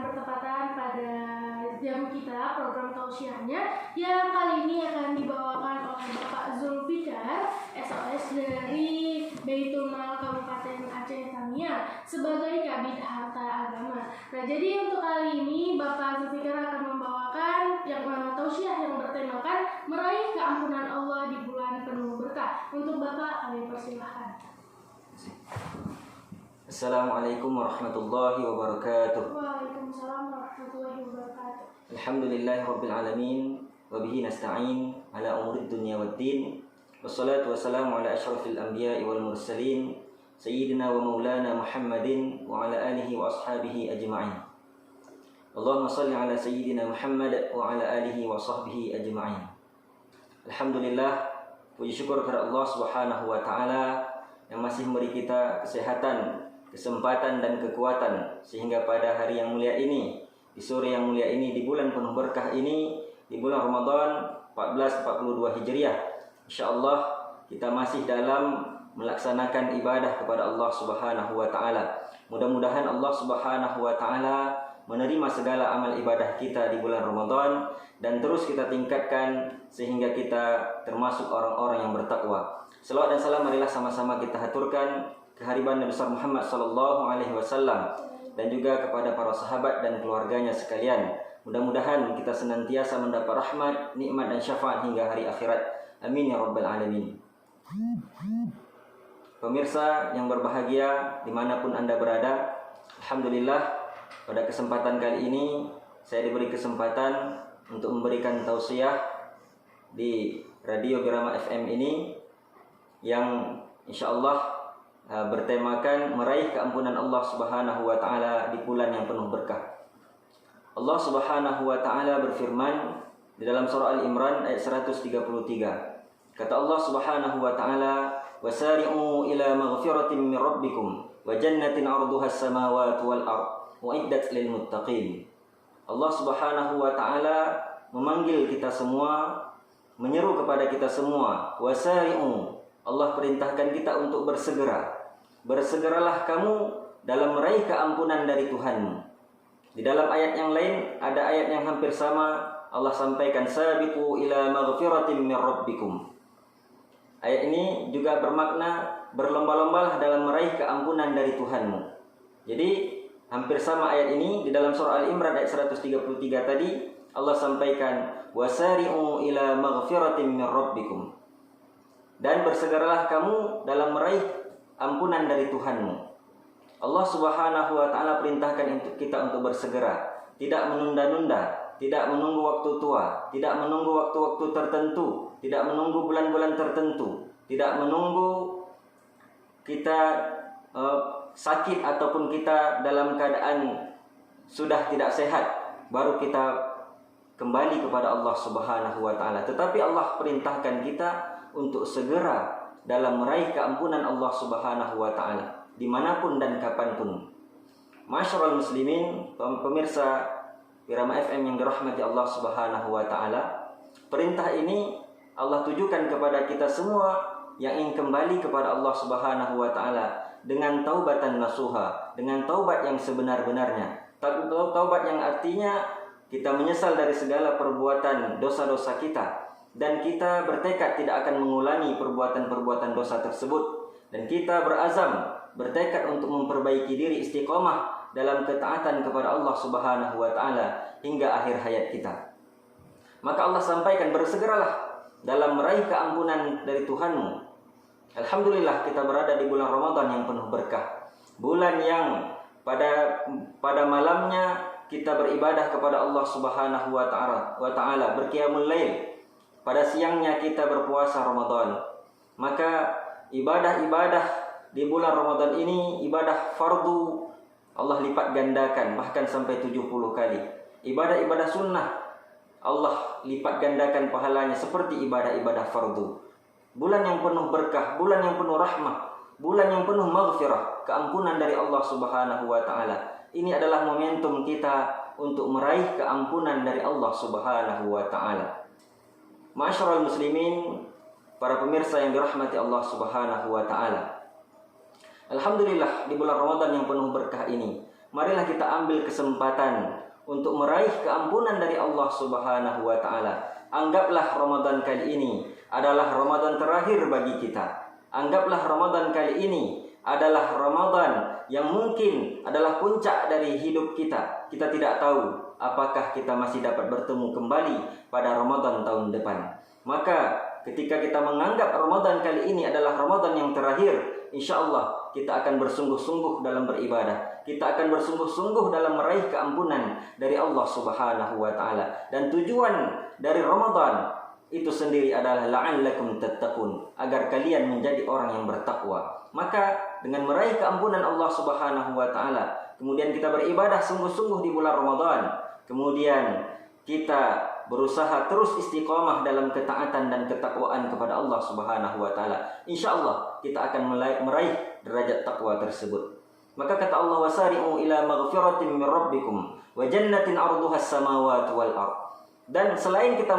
bertepatan pada jam kita program tausiahnya yang kali ini akan dibawakan oleh Bapak Zulfikar SOS dari Baitul Mal Kabupaten Aceh Tamiang sebagai Kabid Harta Agama. Nah, jadi untuk kali ini Bapak Zulfikar akan membawakan yang tausiah yang bertemakan meraih keampunan Allah di bulan penuh berkah. Untuk Bapak kami persilahkan. Assalamualaikum warahmatullahi wabarakatuh. Waalaikumsalam warahmatullahi wabarakatuh. Alhamdulillahi rabbil alamin wa bihi nasta'in ala umurid dunya waddin. Wassalatu wassalamu ala asyrafil anbiya'i wal mursalin sayyidina wa maulana Muhammadin wa ala alihi wa ashabihi ajma'in. Allahumma salli ala sayyidina Muhammad wa ala alihi wa sahbihi ajma'in. Alhamdulillah, puji syukur kepada Allah Subhanahu wa taala yang masih memberi kita kesehatan, kesempatan dan kekuatan sehingga pada hari yang mulia ini, di sore yang mulia ini, di bulan penuh berkah ini, di bulan Ramadan 1442 Hijriah, insyaallah kita masih dalam melaksanakan ibadah kepada Allah Subhanahu wa taala. Mudah-mudahan Allah Subhanahu wa taala menerima segala amal ibadah kita di bulan Ramadan dan terus kita tingkatkan sehingga kita termasuk orang-orang yang bertakwa. Selawat dan salam marilah sama-sama kita haturkan kehadiran Nabi besar Muhammad sallallahu alaihi wasallam dan juga kepada para sahabat dan keluarganya sekalian. Mudah-mudahan kita senantiasa mendapat rahmat, nikmat dan syafaat hingga hari akhirat. Amin ya rabbal alamin. Pemirsa yang berbahagia dimanapun Anda berada, alhamdulillah pada kesempatan kali ini saya diberi kesempatan untuk memberikan tausiah di Radio Birama FM ini yang insyaallah bertemakan meraih keampunan Allah Subhanahu wa taala di bulan yang penuh berkah. Allah Subhanahu wa taala berfirman di dalam surah Al-Imran ayat 133. Kata Allah Subhanahu wa taala, "Wasari'u ila maghfiratin min rabbikum wa jannatin 'arduha as-samawati wal ard uiddat lil muttaqin." Allah Subhanahu wa taala memanggil kita semua, menyeru kepada kita semua, wasari'u. Allah perintahkan kita untuk bersegera. Bersegeralah kamu dalam meraih keampunan dari Tuhanmu. Di dalam ayat yang lain ada ayat yang hampir sama. Allah sampaikan sabiqu ila maghfiratin min rabbikum. Ayat ini juga bermakna berlomba-lombalah dalam meraih keampunan dari Tuhanmu. Jadi hampir sama ayat ini di dalam surah Al-Imran ayat 133 tadi Allah sampaikan wasari'u ila maghfiratin min rabbikum. Dan bersegeralah kamu dalam meraih ampunan dari Tuhanmu. Allah Subhanahu wa taala perintahkan kita untuk bersegera, tidak menunda-nunda, tidak menunggu waktu tua, tidak menunggu waktu-waktu tertentu, tidak menunggu bulan-bulan tertentu, tidak menunggu kita sakit ataupun kita dalam keadaan sudah tidak sehat baru kita kembali kepada Allah Subhanahu wa taala. Tetapi Allah perintahkan kita untuk segera dalam meraih keampunan Allah Subhanahu wa taala dimanapun dan kapanpun. Masyarul muslimin, pemirsa Birama FM yang dirahmati Allah Subhanahu wa taala, perintah ini Allah tujukan kepada kita semua yang ingin kembali kepada Allah Subhanahu wa taala dengan taubatan nasuha, dengan taubat yang sebenar-benarnya. Taubat yang artinya kita menyesal dari segala perbuatan dosa-dosa kita dan kita bertekad tidak akan mengulangi perbuatan-perbuatan dosa tersebut, dan kita berazam, bertekad untuk memperbaiki diri istiqomah dalam ketaatan kepada Allah Subhanahu wa taala hingga akhir hayat kita. Maka Allah sampaikan bersegeralah dalam meraih keampunan dari Tuhanmu. Alhamdulillah kita berada di bulan Ramadan yang penuh berkah. Bulan yang pada malamnya kita beribadah kepada Allah Subhanahu wa taala, berqiyamul lail. Pada siangnya kita berpuasa Ramadan. Maka ibadah-ibadah di bulan Ramadan ini, ibadah fardu Allah lipat gandakan bahkan sampai 70 kali. Ibadah-ibadah sunnah Allah lipat gandakan pahalanya seperti ibadah-ibadah fardu. Bulan yang penuh berkah, bulan yang penuh rahmah, bulan yang penuh maghfirah, keampunan dari Allah Subhanahu wa taala. Ini adalah momentum kita untuk meraih keampunan dari Allah Subhanahu wa taala. Masyarul muslimin, para pemirsa yang dirahmati Allah Subhanahu wa taala. Alhamdulillah di bulan Ramadan yang penuh berkah ini marilah kita ambil kesempatan untuk meraih keampunan dari Allah Subhanahu wa taala. Anggaplah Ramadan kali ini adalah Ramadan terakhir bagi kita. Anggaplah Ramadan kali ini adalah Ramadan yang mungkin adalah puncak dari hidup kita. Kita tidak tahu apakah kita masih dapat bertemu kembali pada Ramadan tahun depan. Maka ketika kita menganggap Ramadan kali ini adalah Ramadan yang terakhir, insya Allah kita akan bersungguh-sungguh dalam beribadah. Kita akan bersungguh-sungguh dalam meraih keampunan dari Allah Subhanahu wa taala. Dan tujuan dari Ramadan itu sendiri adalah la'allakum tattaqun, agar kalian menjadi orang yang bertakwa. Maka dengan meraih keampunan Allah Subhanahu wa taala, kemudian kita beribadah sungguh-sungguh di bulan Ramadan, kemudian kita berusaha terus istiqamah dalam ketaatan dan ketakwaan kepada Allah Subhanahu wa taala, insyaallah kita akan meraih derajat takwa tersebut. Maka kata Allah, wasari'u ila maghfiratin min rabbikum wa jannatin 'arduha as-samawati wal ard. Dan selain kita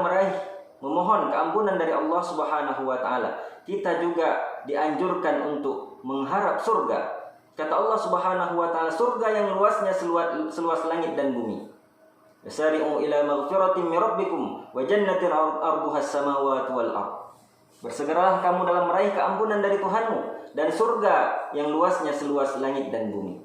memohon keampunan dari Allah Subhanahu wa taala, kita juga dianjurkan untuk mengharap surga. Kata Allah Subhanahu wa taala, surga yang luasnya seluas langit dan bumi. Wasari'u ila maghfiratin min rabbikum wa jannatin 'arduha as-samawati wal ard. Bersegeralah kamu dalam meraih keampunan dari Tuhanmu dan surga yang luasnya seluas langit dan bumi.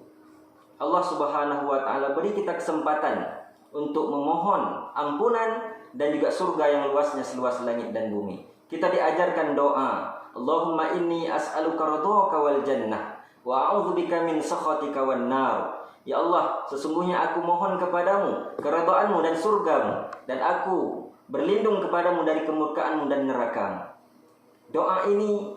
Allah Subhanahu wa taala beri kita kesempatan untuk memohon ampunan dan juga surga yang luasnya seluas langit dan bumi. Kita diajarkan doa, Allahumma inni as'aluka ridhaka wal jannah wa a'udzubika min sakhatika wan nar. Ya Allah, sesungguhnya aku mohon kepadamu keridhaanmu dan surgamu, dan aku berlindung kepadamu dari kemurkaanmu dan nerakamu. Doa ini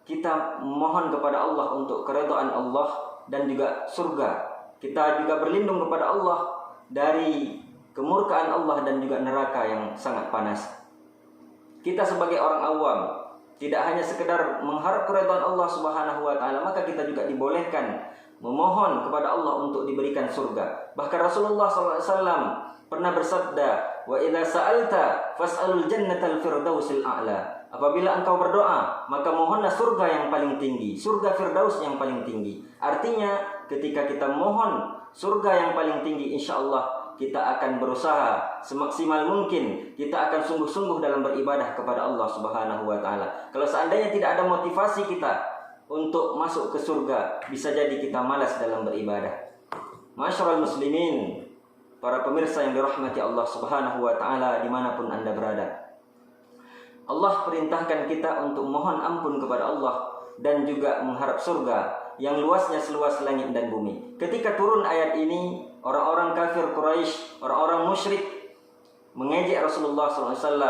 kita mohon kepada Allah untuk keridhaan Allah dan juga surga. Kita juga berlindung kepada Allah dari kemurkaan Allah dan juga neraka yang sangat panas. Kita sebagai orang awam tidak hanya sekedar mengharap keridhaan Allah Subhanahu wa taala, maka kita juga dibolehkan memohon kepada Allah untuk diberikan surga. Bahkan Rasulullah SAW pernah bersabda, wa idza sa'alta fas'alul jannatal firdausil a'la. Apabila engkau berdoa, maka mohonlah surga yang paling tinggi, surga Firdaus yang paling tinggi. Artinya ketika kita mohon surga yang paling tinggi, insya Allah kita akan berusaha semaksimal mungkin. Kita akan sungguh-sungguh dalam beribadah kepada Allah Subhanahu wa taala. Kalau seandainya tidak ada motivasi kita untuk masuk ke surga, bisa jadi kita malas dalam beribadah. Masyarul muslimin, para pemirsa yang dirahmati Allah Subhanahu wa taala dimanapun Anda berada, Allah perintahkan kita untuk mohon ampun kepada Allah dan juga mengharap surga yang luasnya seluas langit dan bumi. Ketika turun ayat ini, orang-orang kafir Quraisy, orang-orang musyrik mengejek Rasulullah SAW.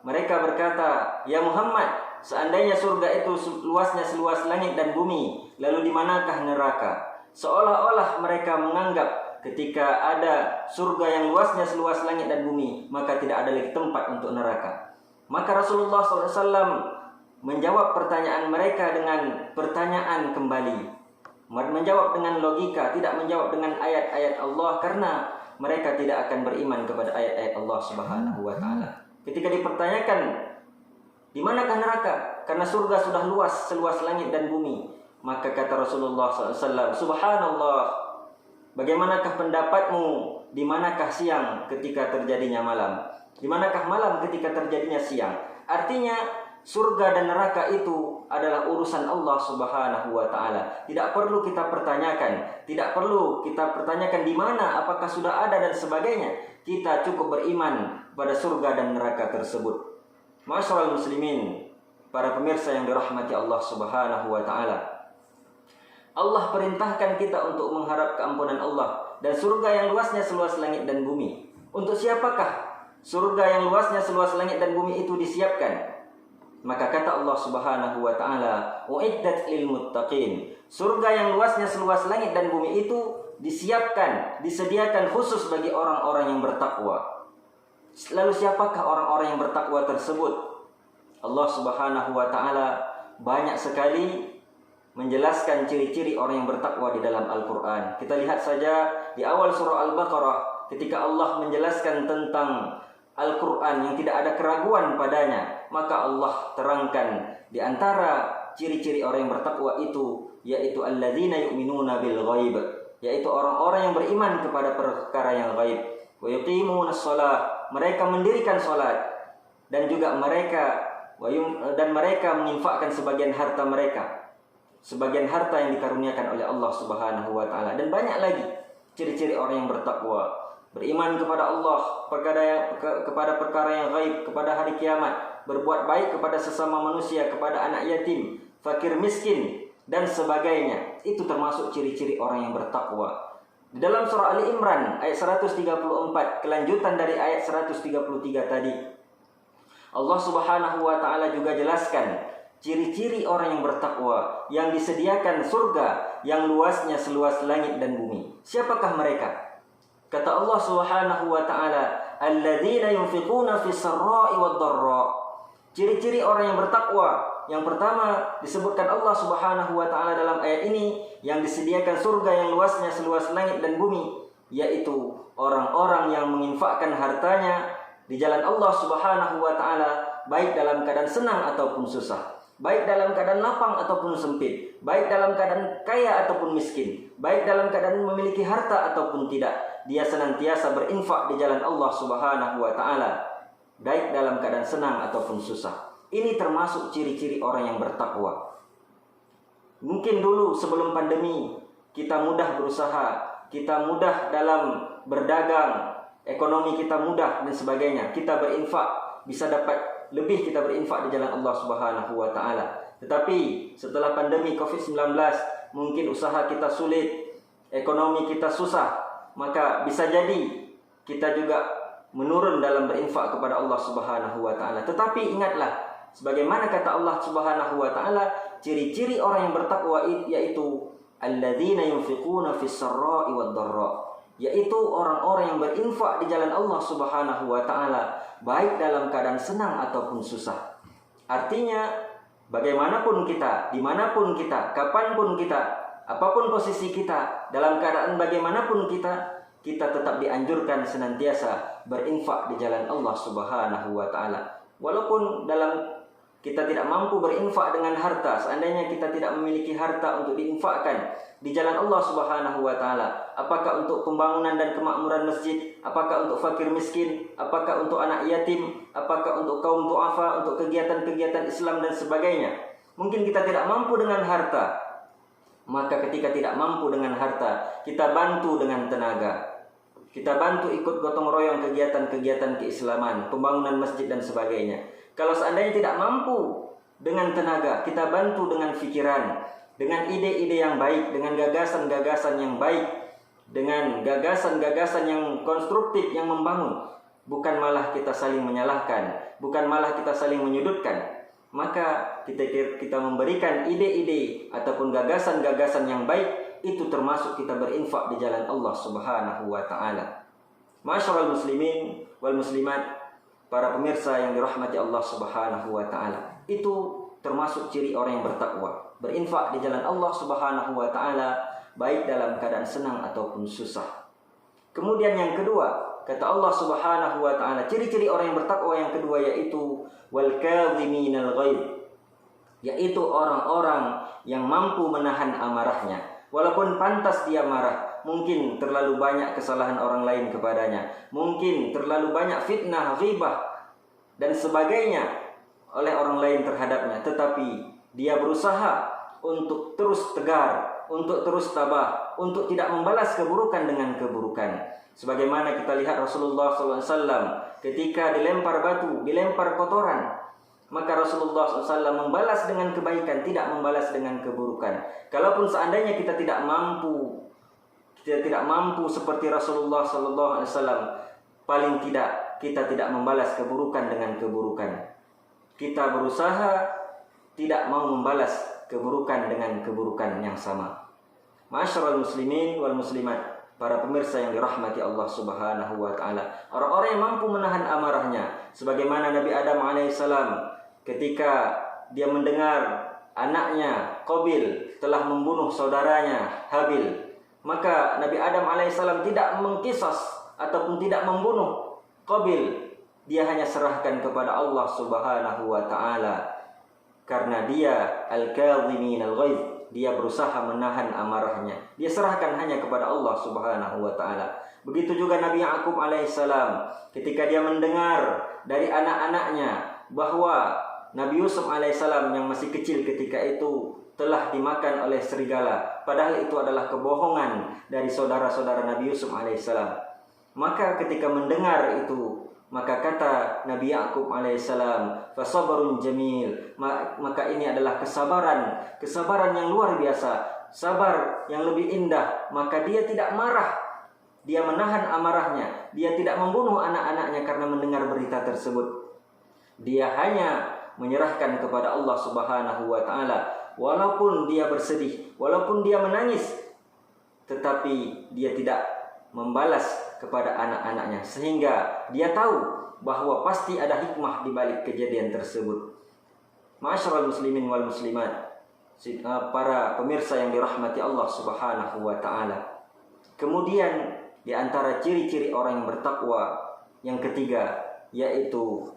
Mereka berkata, ya Muhammad, seandainya surga itu luasnya seluas langit dan bumi, lalu di manakah neraka? Seolah-olah mereka menganggap ketika ada surga yang luasnya seluas langit dan bumi, maka tidak ada lagi tempat untuk neraka. Maka Rasulullah SAW menjawab pertanyaan mereka dengan pertanyaan kembali. Menjawab dengan logika, tidak menjawab dengan ayat-ayat Allah, karena mereka tidak akan beriman kepada ayat-ayat Allah Subhanahu wa taala. Ketika dipertanyakan, di manakah neraka? Karena surga sudah luas seluas langit dan bumi. Maka kata Rasulullah SAW, subhanallah, bagaimanakah pendapatmu? Di manakah siang ketika terjadinya malam? Di manakah malam ketika terjadinya siang? Artinya surga dan neraka itu adalah urusan Allah Subhanahu wa taala. Tidak perlu kita pertanyakan, tidak perlu kita pertanyakan di mana, apakah sudah ada dan sebagainya. Kita cukup beriman pada surga dan neraka tersebut. Masyaallah muslimin, para pemirsa yang dirahmati Allah Subhanahu wa taala. Allah perintahkan kita untuk mengharap keampunan Allah dan surga yang luasnya seluas langit dan bumi. Untuk siapakah surga yang luasnya seluas langit dan bumi itu disiapkan? Maka kata Allah Subhanahu wa taala, uiddat lil muttaqin. Surga yang luasnya seluas langit dan bumi itu disiapkan, disediakan khusus bagi orang-orang yang bertakwa. Lalu siapakah orang-orang yang bertakwa tersebut? Allah Subhanahu wa taala banyak sekali menjelaskan ciri-ciri orang yang bertakwa di dalam Al-Qur'an. Kita lihat saja di awal surah Al-Baqarah ketika Allah menjelaskan tentang Al-Quran yang tidak ada keraguan padanya, maka Allah terangkan di antara ciri-ciri orang yang bertakwa itu, yaitu alladzina yu'minuna bil ghaib. yaitu orang-orang yang beriman kepada perkara yang gaib. Wa yuqimunas shalah, mereka mendirikan salat, dan juga mereka menginfakkan sebagian harta mereka, sebagian harta yang dikaruniakan oleh Allah Subhanahu wa taala. Dan banyak lagi ciri-ciri orang yang bertakwa, beriman kepada Allah, kepada perkara yang gaib, kepada hari kiamat, berbuat baik kepada sesama manusia, kepada anak yatim, fakir miskin, dan sebagainya. Itu termasuk ciri-ciri orang yang bertakwa. Di dalam surah Ali Imran ayat 134, kelanjutan dari ayat 133 tadi, Allah Subhanahu wa taala juga jelaskan ciri-ciri orang yang bertakwa, yang disediakan surga yang luasnya seluas langit dan bumi. Siapakah mereka? Kata Allah Subhanahu wa taala, alladzina yunfiquna fis sarra'i wad dharra. Ciri-ciri orang yang bertakwa, yang pertama disebutkan Allah Subhanahu wa taala dalam ayat ini, yang disediakan surga yang luasnya seluas langit dan bumi, yaitu orang-orang yang menginfakkan hartanya di jalan Allah Subhanahu wa taala, baik dalam keadaan senang ataupun susah, baik dalam keadaan lapang ataupun sempit, baik dalam keadaan kaya ataupun miskin, baik dalam keadaan memiliki harta ataupun tidak. Dia senantiasa berinfak di jalan Allah Subhanahu wa taala, baik dalam keadaan senang ataupun susah. Ini termasuk ciri-ciri orang yang bertakwa. Mungkin dulu sebelum pandemi kita mudah berusaha, kita mudah dalam berdagang, ekonomi kita mudah dan sebagainya. Kita berinfak, bisa dapat lebih kita berinfak di jalan Allah Subhanahu wa taala. Tetapi setelah pandemi Covid-19, mungkin usaha kita sulit, ekonomi kita susah, maka bisa jadi kita juga menurun dalam berinfak kepada Allah Subhanahu wa taala. Tetapi ingatlah, sebagaimana kata Allah Subhanahu wa taala, ciri-ciri orang yang bertakwa yaitu alladzina yunfiquna fis sarra'i wad dharra, yaitu orang-orang yang berinfak di jalan Allah Subhanahu wa taala, baik dalam keadaan senang ataupun susah. Artinya, bagaimanapun kita, dimanapun kita, kapanpun kita, apapun posisi kita, dalam keadaan bagaimanapun kita tetap dianjurkan senantiasa berinfak di jalan Allah Subhanahu wa taala. Walaupun kita tidak mampu berinfak dengan harta, seandainya kita tidak memiliki harta untuk diinfakkan di jalan Allah Subhanahu wa taala, apakah untuk pembangunan dan kemakmuran masjid, apakah untuk fakir miskin, apakah untuk anak yatim, apakah untuk kaum du'afa, untuk kegiatan-kegiatan Islam dan sebagainya. Mungkin kita tidak mampu dengan harta. Maka ketika tidak mampu dengan harta, kita bantu dengan tenaga. Kita bantu ikut gotong royong kegiatan-kegiatan keislaman, pembangunan masjid dan sebagainya. Kalau seandainya tidak mampu dengan tenaga, kita bantu dengan pikiran, dengan ide-ide yang baik, dengan gagasan-gagasan yang baik, dengan gagasan-gagasan yang konstruktif, yang membangun. Bukan malah kita saling menyalahkan, bukan malah kita saling menyudutkan. Maka kita memberikan ide-ide ataupun gagasan-gagasan yang baik, itu termasuk kita berinfak di jalan Allah Subhanahu wa taala. Masyarul muslimin wal muslimat, para pemirsa yang dirahmati Allah Subhanahu wa taala, itu termasuk ciri orang yang bertakwa, berinfak di jalan Allah Subhanahu wa taala, baik dalam keadaan senang ataupun susah. Kemudian yang kedua, kata Allah Subhanahu wa taala, ciri-ciri orang yang bertakwa yang kedua yaitu wal kadhiminal ghaidh, yaitu orang-orang yang mampu menahan amarahnya. Walaupun pantas dia marah, mungkin terlalu banyak kesalahan orang lain kepadanya, mungkin terlalu banyak fitnah, ghibah dan sebagainya oleh orang lain terhadapnya, tetapi dia berusaha untuk terus tegar, untuk terus tabah, untuk tidak membalas keburukan dengan keburukan. Sebagaimana kita lihat Rasulullah SAW ketika dilempar batu, dilempar kotoran, maka Rasulullah SAW membalas dengan kebaikan, tidak membalas dengan keburukan. Kalaupun seandainya kita tidak mampu seperti Rasulullah SAW, paling tidak kita tidak membalas keburukan dengan keburukan. Kita berusaha tidak mau membalas keburukan dengan keburukan yang sama. Ma'asyiral muslimin wal muslimat, para pemirsa yang dirahmati Allah Subhanahu wa taala, orang-orang yang mampu menahan amarahnya, sebagaimana Nabi Adam alaihissalam ketika dia mendengar anaknya Qabil telah membunuh saudaranya Habil, maka Nabi Adam alaihissalam tidak mengqisas ataupun tidak membunuh Qabil. Dia hanya serahkan kepada Allah Subhanahu wa taala, karena dia al-kadhimin al-ghaidh, dia berusaha menahan amarahnya. Dia serahkan hanya kepada Allah Subhanahu wa taala. Begitu juga Nabi Yakub alaihissalam, ketika dia mendengar dari anak-anaknya bahwa Nabi Yusuf alaihissalam yang masih kecil ketika itu telah dimakan oleh serigala, padahal itu adalah kebohongan dari saudara-saudara Nabi Yusuf alaihissalam. Maka ketika mendengar itu, maka kata Nabi Yakub alaihissalam, fasabarun jamil, maka ini adalah kesabaran yang luar biasa, sabar yang lebih indah. Maka dia tidak marah, dia menahan amarahnya, dia tidak membunuh anak-anaknya karena mendengar berita tersebut. Dia hanya menyerahkan kepada Allah Subhanahu wa taala. Walaupun dia bersedih, walaupun dia menangis, tetapi dia tidak membalas kepada anak-anaknya, sehingga dia tahu bahwa pasti ada hikmah di balik kejadian tersebut. Ma'asyiral muslimin wal muslimat, para pemirsa yang dirahmati Allah Subhanahu wa taala. Kemudian di antara ciri-ciri orang yang bertakwa yang ketiga, yaitu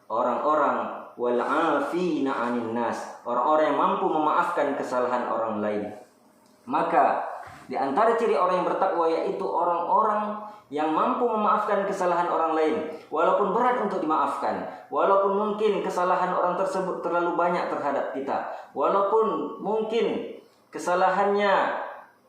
orang-orang wal'afina 'anil nas, orang-orang yang mampu memaafkan kesalahan orang lain. Maka di antara ciri orang yang bertakwa yaitu orang-orang yang mampu memaafkan kesalahan orang lain, walaupun berat untuk dimaafkan, walaupun mungkin kesalahan orang tersebut terlalu banyak terhadap kita, walaupun mungkin kesalahannya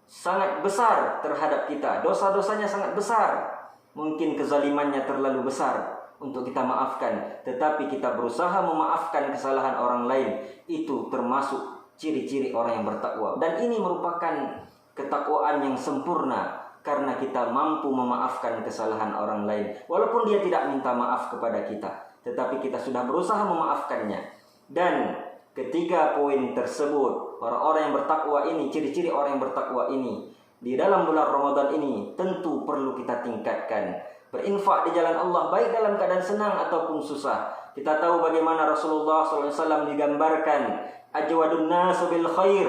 sangat besar terhadap kita, dosa-dosanya sangat besar, mungkin kezalimannya terlalu besar untuk kita maafkan, tetapi kita berusaha memaafkan kesalahan orang lain. Itu termasuk ciri-ciri orang yang bertakwa, dan ini merupakan ketakwaan yang sempurna karena kita mampu memaafkan kesalahan orang lain, walaupun dia tidak minta maaf kepada kita, tetapi kita sudah berusaha memaafkannya. Dan ketiga poin tersebut, orang-orang yang bertakwa ini, ciri-ciri orang yang bertakwa ini di dalam bulan Ramadan ini tentu perlu kita tingkatkan. Berinfak di jalan Allah, baik dalam keadaan senang ataupun susah. Kita tahu bagaimana Rasulullah SAW digambarkan ajwadun nas bil khair.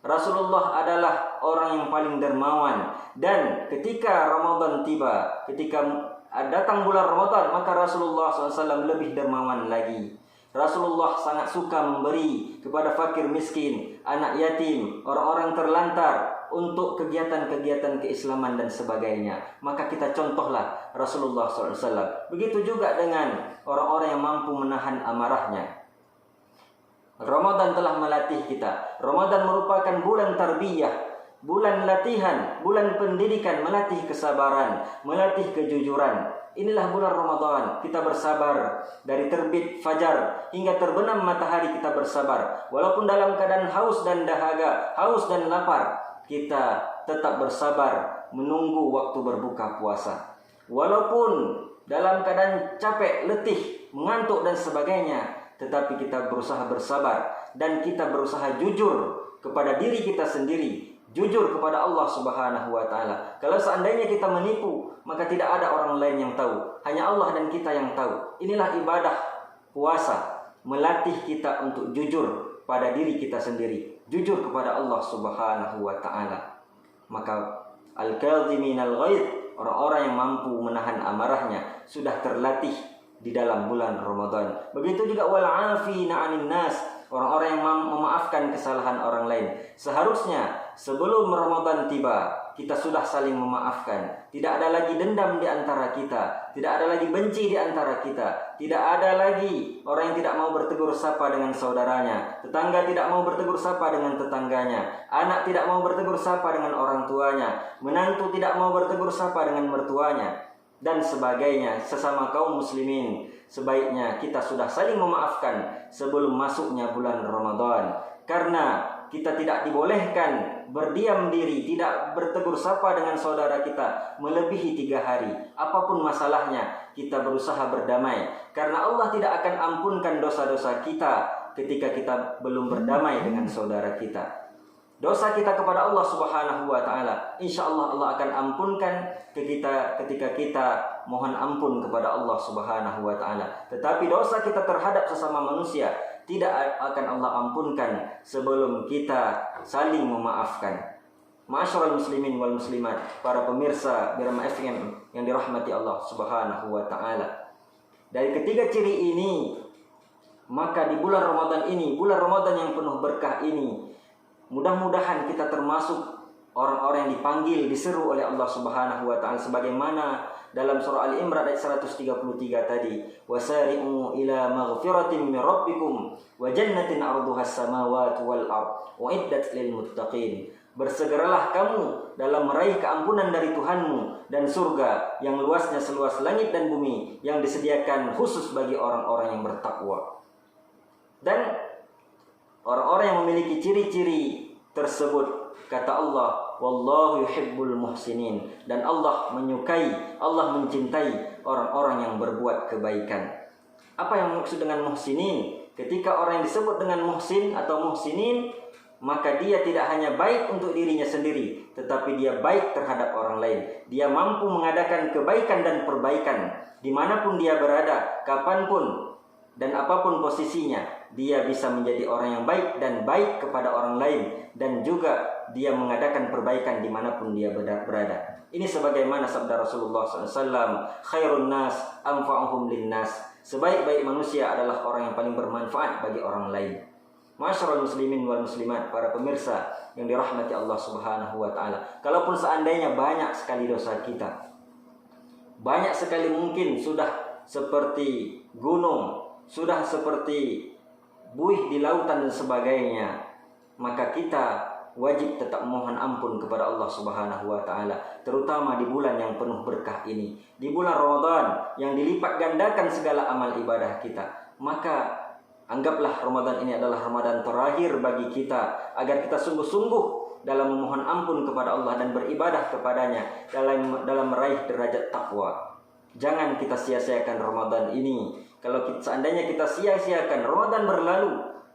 Rasulullah adalah orang yang paling dermawan, dan ketika Ramadan tiba, ketika datang bulan Ramadan, maka Rasulullah SAW lebih dermawan lagi. Rasulullah sangat suka memberi kepada fakir miskin, anak yatim, orang-orang terlantar, untuk kegiatan-kegiatan keislaman dan sebagainya. Maka kita contohlah Rasulullah SAW. Begitu juga dengan orang-orang yang mampu menahan amarahnya. Ramadan telah melatih kita. Ramadan merupakan bulan tarbiyah, bulan latihan, bulan pendidikan, melatih kesabaran, melatih kejujuran. Inilah bulan Ramadan. Kita bersabar dari terbit fajar hingga terbenam matahari, kita bersabar. Walaupun dalam keadaan haus dan dahaga, haus dan lapar, kita tetap bersabar menunggu waktu berbuka puasa. Walaupun dalam keadaan capek, letih, mengantuk dan sebagainya, tetapi kita berusaha bersabar dan kita berusaha jujur kepada diri kita sendiri, jujur kepada Allah Subhanahu wa taala. Kalau seandainya kita menipu, maka tidak ada orang lain yang tahu, hanya Allah dan kita yang tahu. Inilah ibadah puasa, melatih kita untuk jujur pada diri kita sendiri, jujur kepada Allah Subhanahu wa taala. Maka al-kadhiminal ghaidh, orang-orang yang mampu menahan amarahnya, sudah terlatih di dalam bulan Ramadan. Begitu juga wal 'afina 'anil nas, orang-orang yang memaafkan kesalahan orang lain. Seharusnya sebelum Ramadan tiba, kita sudah saling memaafkan. Tidak ada lagi dendam di antara kita, tidak ada lagi benci di antara kita, tidak ada lagi orang yang tidak mau bertegur sapa dengan saudaranya, tetangga tidak mau bertegur sapa dengan tetangganya, anak tidak mau bertegur sapa dengan orang tuanya, menantu tidak mau bertegur sapa dengan mertuanya, dan sebagainya. Sesama kaum muslimin, sebaiknya kita sudah saling memaafkan sebelum masuknya bulan Ramadan, karena kita tidak dibolehkan berdiam diri, tidak bertegur sapa dengan saudara kita melebihi 3 hari. Apapun masalahnya, kita berusaha berdamai, karena Allah tidak akan ampunkan dosa-dosa kita ketika kita belum berdamai dengan saudara kita. Dosa kita kepada Allah Subhanahu wa taala, insya Allah Allah akan ampunkan ke kita ketika kita mohon ampun kepada Allah Subhanahu wa taala. Tetapi dosa kita terhadap sesama manusia tidak akan Allah ampunkan sebelum kita saling memaafkan. Ma'asyiral muslimin wal muslimat, para pemirsa Birma FM yang dirahmati Allah Subhanahu wa taala. Dari ketiga ciri ini, maka di bulan Ramadan ini, bulan Ramadan yang penuh berkah ini, Mudah-mudahan kita termasuk orang-orang yang dipanggil, diseru oleh Allah Subhanahu wa taala sebagaimana dalam surah Al-Imran ayat 133 tadi, wasari'u ila maghfiratin min rabbikum wa jannatin 'arduhas samawati wal ard uiddat lil muttaqin. Bersegeralah kamu dalam meraih keampunan dari Tuhanmu dan surga yang luasnya seluas langit dan bumi yang disediakan khusus bagi orang-orang yang bertakwa. Dan orang-orang yang memiliki ciri-ciri tersebut, kata Allah, wallahu yuhibbul muhsinin, dan Allah menyukai, Allah mencintai orang-orang yang berbuat kebaikan. Apa yang maksud dengan muhsinin? Ketika orang yang disebut dengan muhsin atau muhsinin, maka dia tidak hanya baik untuk dirinya sendiri, tetapi dia baik terhadap orang lain. Dia mampu mengadakan kebaikan dan perbaikan dimanapun dia berada, kapanpun dan apapun posisinya. Dia bisa menjadi orang yang baik dan baik kepada orang lain, dan juga dia mengadakan perbaikan dimanapun dia berada. Ini sebagaimana sabda Rasulullah SAW, khairun nas anfa'uhum linnas. Sebaik-baik manusia adalah orang yang paling bermanfaat bagi orang lain. Ma'asyiral muslimin wal muslimat, para pemirsa yang dirahmati Allah Subhanahu wa taala. Kalaupun seandainya banyak sekali dosa kita, banyak sekali mungkin sudah seperti gunung, sudah seperti buih di lautan dan sebagainya, maka kita wajib tetap mohon ampun kepada Allah Subhanahu wa taala, terutama di bulan yang penuh berkah ini, di bulan Ramadan yang dilipat gandakan segala amal ibadah kita. Maka anggaplah Ramadan ini adalah Ramadan terakhir bagi kita, agar kita sungguh-sungguh dalam memohon ampun kepada Allah dan beribadah kepadanya dalam meraih derajat takwa. Jangan kita sia-siakan Ramadan ini. Kalau seandainya kita sia-siakan Ramadan berlalu,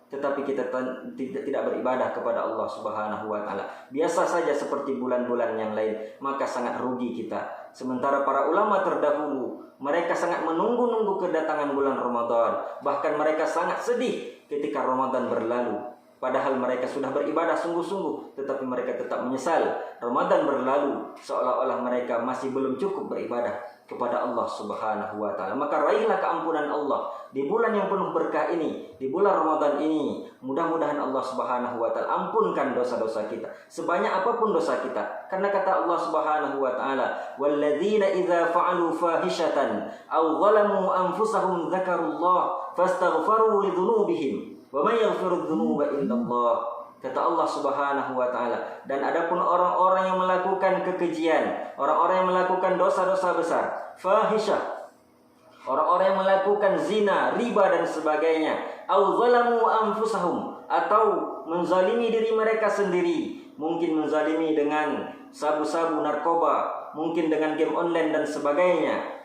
tetapi kita tidak beribadah kepada Allah Subhanahu wa taala, biasa saja seperti bulan-bulan yang lain, maka sangat rugi kita. Sementara para ulama terdahulu, mereka sangat menunggu-nunggu kedatangan bulan Ramadan. Bahkan mereka sangat sedih ketika Ramadan berlalu. Padahal mereka sudah beribadah sungguh-sungguh, tetapi mereka tetap menyesal Ramadan berlalu, seolah-olah mereka masih belum cukup beribadah kepada Allah Subhanahu wa taala. Maka raihlah keampunan Allah di bulan yang penuh berkah ini, di bulan Ramadan ini. Mudah-mudahan Allah Subhanahu wa taala ampunkan dosa-dosa kita, sebanyak apapun dosa kita. Karena kata Allah Subhanahu wa taala, "Walladzina idza fa'alu fahishatan aw zalamu anfusahum dzakarullah fastaghfaru lidzunubihim wa may yaghfiru dzunuba illallah." Kata Allah Subhanahu wa taala, dan adapun orang-orang yang melakukan kekejian, orang-orang yang melakukan dosa-dosa besar, fahisyah, orang-orang yang melakukan zina, riba dan sebagainya, au zalamu anfusahum, atau menzalimi diri mereka sendiri, mungkin menzalimi dengan sabu-sabu narkoba, mungkin dengan game online dan sebagainya,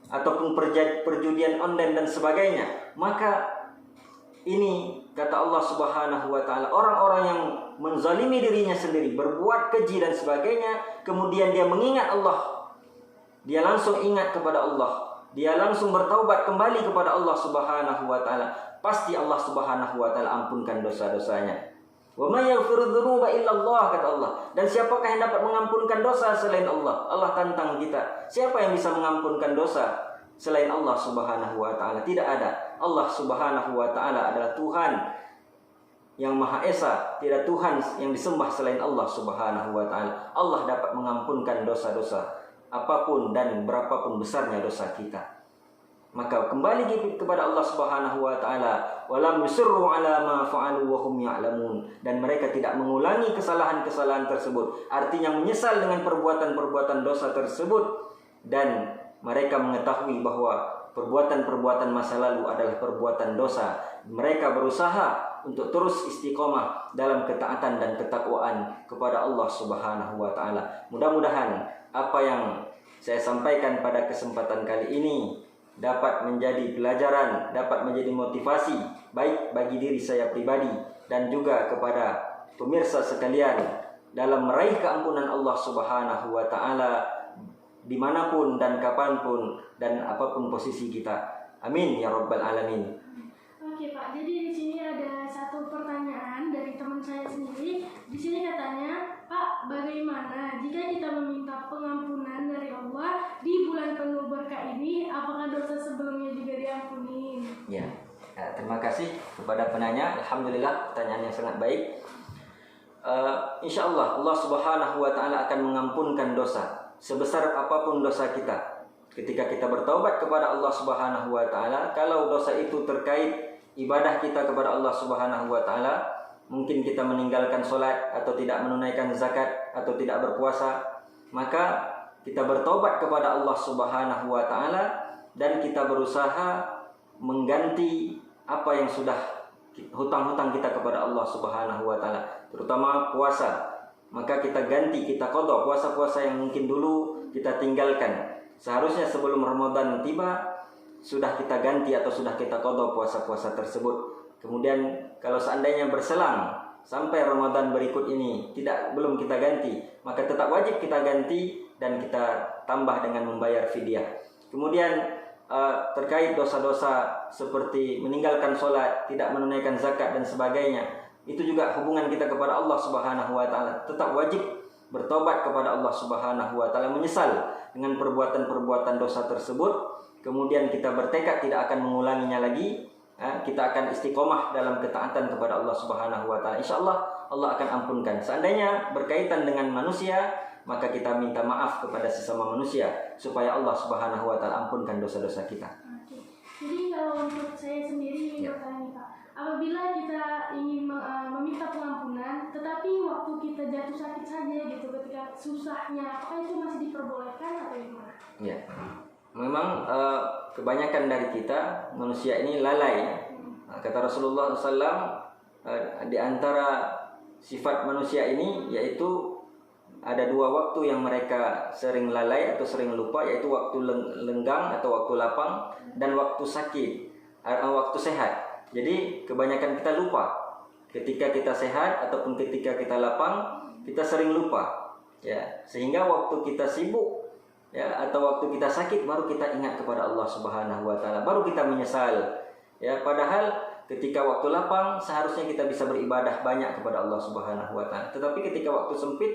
ataupun perjudian online dan sebagainya, maka ini kata Allah Subhanahu wa taala, orang-orang yang menzalimi dirinya sendiri, berbuat keji dan sebagainya, kemudian dia mengingat Allah, dia langsung ingat kepada Allah, dia langsung bertaubat kembali kepada Allah Subhanahu wa taala, pasti Allah Subhanahu wa taala ampunkan dosa-dosanya. Wa may yaghfiru dzunuba illallah, kata Allah. Dan siapakah yang dapat mengampunkan dosa selain Allah? Allah tantang kita. Siapa yang bisa mengampunkan dosa selain Allah Subhanahu wa taala? Tidak ada. Allah Subhanahu wa taala adalah Tuhan yang Maha Esa, tidak Tuhan yang disembah selain Allah Subhanahu wa taala. Allah dapat mengampunkan dosa-dosa apapun dan berapapun besarnya dosa kita. Maka kembali kepada Allah Subhanahu wa taala, walam yusirru ala ma fa'alu wa hum ya'lamun, dan mereka tidak mengulangi kesalahan-kesalahan tersebut, artinya menyesal dengan perbuatan-perbuatan dosa tersebut, dan mereka mengetahui bahwa perbuatan-perbuatan masa lalu adalah perbuatan dosa. Mereka berusaha untuk terus istiqomah dalam ketaatan dan ketakwaan kepada Allah Subhanahu wa taala. Mudah-mudahan apa yang saya sampaikan pada kesempatan kali ini dapat menjadi pelajaran, dapat menjadi motivasi baik bagi diri saya pribadi dan juga kepada pemirsa sekalian dalam meraih keampunan Allah Subhanahu wa taala dimanapun dan kapanpun dan apapun posisi kita. Amin ya rabbal alamin. Oke Pak, jadi di sini ada satu pertanyaan dari teman saya sendiri. Di sini katanya, Pak, bagaimana jika kita meminta pengampunan dari Allah di bulan penuh berkah ini, apakah dosa sebelumnya juga diampuni? Ya, terima kasih kepada penanya. Alhamdulillah, pertanyaan yang sangat baik. insya Allah Allah Subhanahu wa Ta'ala akan mengampunkan dosa sebesar apapun dosa kita. Ketika kita bertaubat kepada Allah Subhanahu wa Ta'ala, kalau dosa itu terkait ibadah kita kepada Allah Subhanahu wa Ta'ala, mungkin kita meninggalkan sholat atau tidak menunaikan zakat atau tidak berpuasa, maka kita bertaubat kepada Allah Subhanahu wa Ta'ala dan kita berusaha mengganti apa yang sudah hutang-hutang kita kepada Allah Subhanahu wa Ta'ala, terutama puasa. Maka kita ganti, kita qadha puasa-puasa yang mungkin dulu kita tinggalkan. Seharusnya sebelum Ramadan tiba sudah kita ganti atau sudah kita qadha puasa-puasa tersebut. Kemudian kalau seandainya berselang sampai Ramadan berikut ini belum kita ganti, maka tetap wajib kita ganti dan kita tambah dengan membayar fidyah. Kemudian terkait dosa-dosa seperti meninggalkan sholat, tidak menunaikan zakat dan sebagainya, itu juga hubungan kita kepada Allah Subhanahu wa Ta'ala. Tetap wajib bertobat kepada Allah Subhanahu wa Ta'ala, menyesal dengan perbuatan-perbuatan dosa tersebut. Kemudian kita bertekad tidak akan mengulanginya lagi. Kita akan istiqomah dalam ketaatan kepada Allah Subhanahu wa Ta'ala. Insya Allah Allah akan ampunkan. Seandainya berkaitan dengan manusia, maka kita minta maaf kepada sesama manusia supaya Allah Subhanahu wa Ta'ala ampunkan dosa-dosa kita. Oke. Jadi kalau untuk saya sendiri ingin bertanya nih Pak, apabila kita ingin meminta pengampunan, tetapi waktu kita jatuh sakit saja gitu, ketika susahnya, apakah itu masih diperbolehkan atau gimana? Ya, memang kebanyakan dari kita manusia ini lalai. Kata Rasulullah SAW, di antara sifat manusia ini yaitu ada dua waktu yang mereka sering lalai atau sering lupa, yaitu waktu lenggang atau waktu lapang dan waktu sakit, waktu sehat. Jadi kebanyakan kita lupa ketika kita sehat ataupun ketika kita lapang, kita sering lupa, ya, sehingga waktu kita sibuk, ya, atau waktu kita sakit baru kita ingat kepada Allah Subhanahu wa Ta'ala, baru kita menyesal, ya. Padahal ketika waktu lapang seharusnya kita bisa beribadah banyak kepada Allah Subhanahu wa Ta'ala, tetapi ketika waktu sempit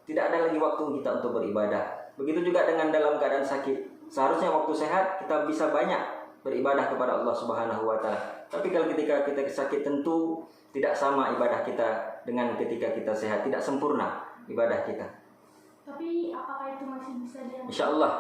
tidak ada lagi waktu kita untuk beribadah. Begitu juga dengan dalam keadaan sakit, seharusnya waktu sehat kita bisa banyak beribadah kepada Allah Subhanahu wa Ta'ala. Tapi kalau ketika kita sakit, tentu tidak sama ibadah kita dengan ketika kita sehat, tidak sempurna ibadah kita. Tapi apakah itu masih bisa diambil? Insya Allah.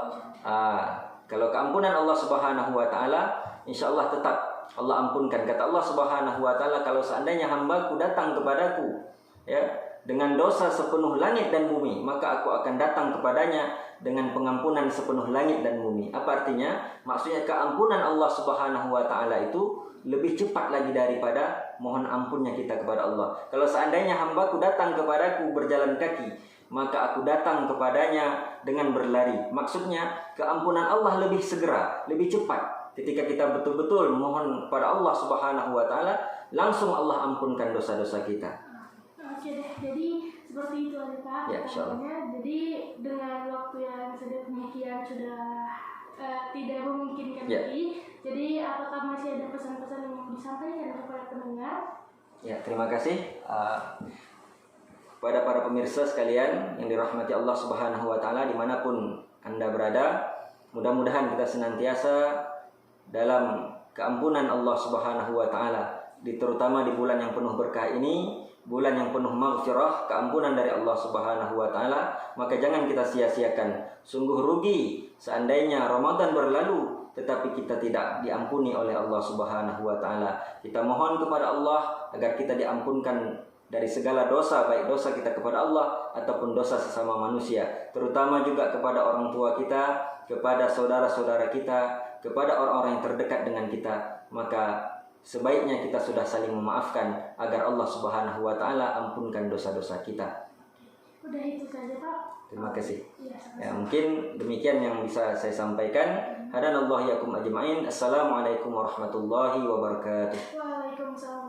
Kalau keampunan Allah Subhanahu wa Ta'ala, insya Allah tetap Allah ampunkan. Kata Allah Subhanahu wa Ta'ala, kalau seandainya hambaku datang kepadaku, ya, dengan dosa sepenuh langit dan bumi, maka aku akan datang kepadanya dengan pengampunan sepenuh langit dan bumi. Apa artinya? Maksudnya keampunan Allah Subhanahu wa Ta'ala itu lebih cepat lagi daripada mohon ampunnya kita kepada Allah. Kalau seandainya hambaku datang kepadaku berjalan kaki, maka aku datang kepadanya dengan berlari. Maksudnya keampunan Allah lebih segera, lebih cepat. Ketika kita betul-betul mohon pada Allah Subhanahu wa Ta'ala, langsung Allah ampunkan dosa-dosa kita. Oke deh, jadi seperti itu aja Pak. Ya, insyaallah. Jadi dengan waktu yang sedemikian sudah tidak memungkinkan Ya. lagi. Jadi apakah masih ada pesan-pesan yang mau disampaikan kepada pendengar? Ya, terima kasih kepada para pemirsa sekalian yang dirahmati Allah Subhanahu wa Ta'ala dimanapun Anda berada. Mudah-mudahan kita senantiasa dalam keampunan Allah Subhanahu wa Ta'ala, terutama di bulan yang penuh berkah ini, bulan yang penuh maghfirah, keampunan dari Allah Subhanahu wa Ta'ala. Maka jangan kita sia-siakan. Sungguh rugi seandainya Ramadan berlalu tetapi kita tidak diampuni oleh Allah Subhanahu wa Ta'ala. Kita mohon kepada Allah agar kita diampunkan dari segala dosa, baik dosa kita kepada Allah ataupun dosa sesama manusia, terutama juga kepada orang tua kita, kepada saudara-saudara kita, kepada orang-orang yang terdekat dengan kita. Maka sebaiknya kita sudah saling memaafkan agar Allah Subhanahu wa Ta'ala ampunkan dosa-dosa kita. Udah itu saja Pak. Terima kasih. Ya, Ya, mungkin demikian yang bisa saya sampaikan. Hadanallahu yakum ajma'in. Assalamualaikum warahmatullahi wabarakatuh. Waalaikumsalam.